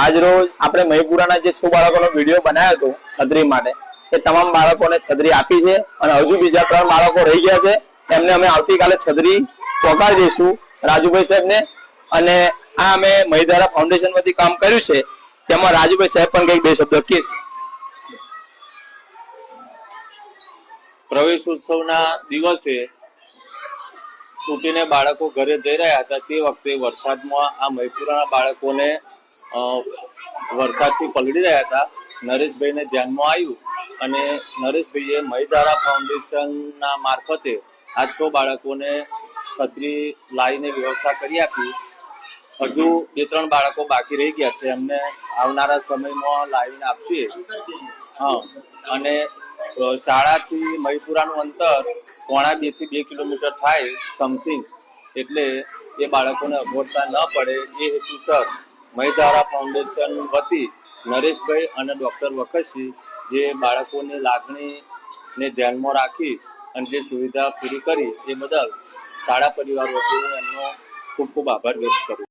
આજ રોજ આપણે મહીપુરાના જે 6 બાળકોનો વિડીયો બનાવ્યો હતો છત્રી માટે, એ તમામ બાળકોને છત્રી આપી છે અને હજુ બીજા 3 બાળકો રહી ગયા છે. એમને અમે આવતીકાલે છત્રી પહોંચાડી દઈશું રાજુભાઈ સાહેબને. અને આ અમે મહીધારા ફાઉન્ડેશન માંથી કામ કર્યું છે, તેમાં રાજુભાઈ સાહેબ પણ કંઈક 2 શબ્દો કહેશે. પ્રવેશ ઉત્સવના દિવસે છૂટીને બાળકો ઘરે જઈ રહ્યા હતા. તે વખતે વરસાદમાં આ મહીપુરાના બાળકોને વરસાદથી પલળી રહ્યા હતા. નરેશભાઈને ધ્યાનમાં આવ્યું અને નરેશભાઈએ મહીધારા ફાઉન્ડેશનના મારફતે આ 6 બાળકોને છત્રી લાવીને વ્યવસ્થા કરી આપી. હજુ 2-3 બાળકો બાકી રહી ગયા છે, એમને આવનારા સમયમાં લાવીને આપશે. અને શાળાથી મહીપુરાનું અંતર 1.5 થી 2 કિલોમીટર થાય સમથિંગ, એટલે એ બાળકોને અગવડતા ન પડે એ હેતુસર મહીધારા ફાઉન્ડેશન વતી નરેશભાઈ અને ડૉક્ટર વખતસિંહ જે બાળકોની લાગણીને ધ્યાનમાં રાખી અને જે સુવિધા પૂરી કરી એ બદલ શાળા પરિવાર વતી એમનો ખૂબ ખૂબ આભાર વ્યક્ત કરું.